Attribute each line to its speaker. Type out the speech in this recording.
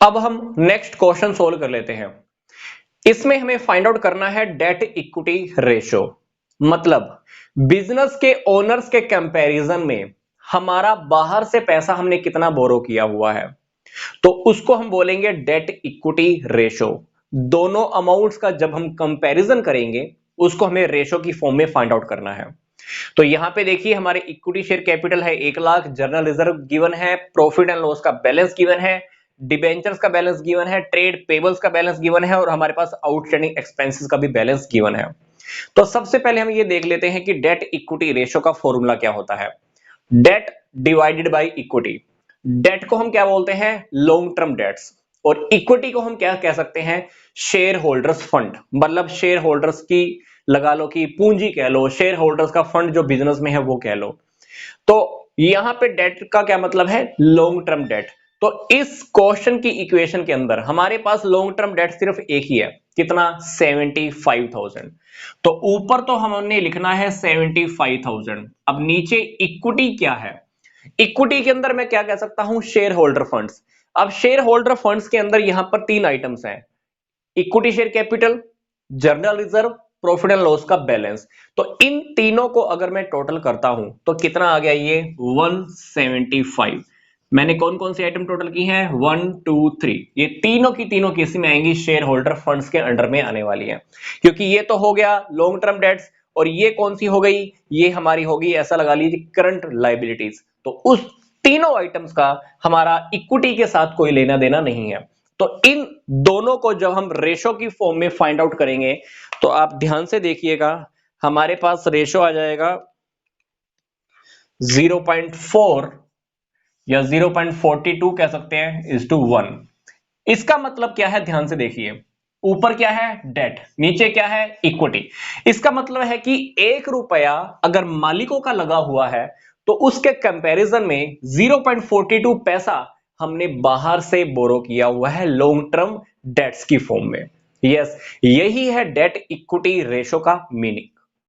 Speaker 1: अब हम next question solve कर लेते हैं। इसमें हमें फाइंड आउट करना है डेट इक्विटी रेशो, मतलब बिजनेस के ओनर्स के कंपैरिजन में हमारा बाहर से पैसा हमने कितना बोरो किया हुआ है, तो उसको हम बोलेंगे डेट इक्विटी रेशो। दोनों अमाउंट्स का जब हम कंपैरिजन करेंगे उसको हमें रेशो की फॉर्म में फाइंड आउट करना है। तो यहां पे देखिए हमारे इक्विटी शेयर कैपिटल है 1,00,000, जर्नल रिजर्व गिवन है, प्रॉफिट एंड लॉस का बैलेंस गिवन है, डिबेंचर्स का बैलेंस गिवन है, ट्रेड पेबल्स का बैलेंस गिवन है और हमारे पास आउटस्टैंडिंग एक्सपेंसेस का भी बैलेंस गिवन है। तो सबसे पहले हम ये देख लेते हैं कि डेट इक्विटी रेशो का फॉर्मूला क्या होता है। Debt divided by equity. Debt को हम क्या बोलते हैं, लॉन्ग टर्म डेट्स, और इक्विटी को हम क्या कह सकते हैं, शेयर होल्डर्स फंड, मतलब शेयर होल्डर्स की लगा लो कि पूंजी कह लो, शेयर होल्डर्स का फंड जो बिजनेस में है वो कह लो। तो यहां पे डेट का क्या मतलब है, लॉन्ग टर्म डेट। तो इस क्वेश्चन की इक्वेशन के अंदर हमारे पास लॉन्ग टर्म डेट सिर्फ एक ही है, कितना, 75,000। तो ऊपर तो हमने लिखना है 75,000। अब नीचे इक्विटी क्या है, इक्विटी के अंदर मैं क्या कह सकता हूं, शेयर होल्डर फंड्स। अब शेयर होल्डर फंड्स के अंदर यहां पर तीन आइटम्स हैं, equity share capital, journal reserve, profit and loss का बैलेंस। तो इन तीनों को अगर मैं टोटल करता हूं तो कितना आ गया, ये 175। मैंने कौन कौन सी आइटम टोटल की है, 1 2 3, ये तीनों की तीनों किसी में आएंगी, शेयर होल्डर फंड्स के अंडर में आने वाली है, क्योंकि ये तो हो गया लॉन्ग टर्म डेट्स, और ये कौन सी हो गई, ये हमारी होगी, ऐसा लगा लीजिए, करंट लाइबिलिटीज। तो उस तीनों आइटम्स का हमारा इक्विटी के साथ कोई लेना देना नहीं है। तो इन दोनों को जब हम रेशो की फॉर्म में फाइंड आउट करेंगे तो आप ध्यान से देखिएगा, हमारे पास रेशो आ जाएगा 0.4 या 0.42 कह सकते हैं इज टू 1। इसका मतलब क्या है, ध्यान से देखिए, ऊपर क्या है, डेट, नीचे क्या है, इक्विटी। इसका मतलब है कि 1 रुपया अगर मालिकों का लगा हुआ है तो उसके कंपैरिजन में 0.42 पैसा हमने बाहर से बोरो किया हुआ है लॉन्ग टर्म डेट्स की फॉर्म में। यस, यही है डेट इक्विटी रेशो का मीनिंग।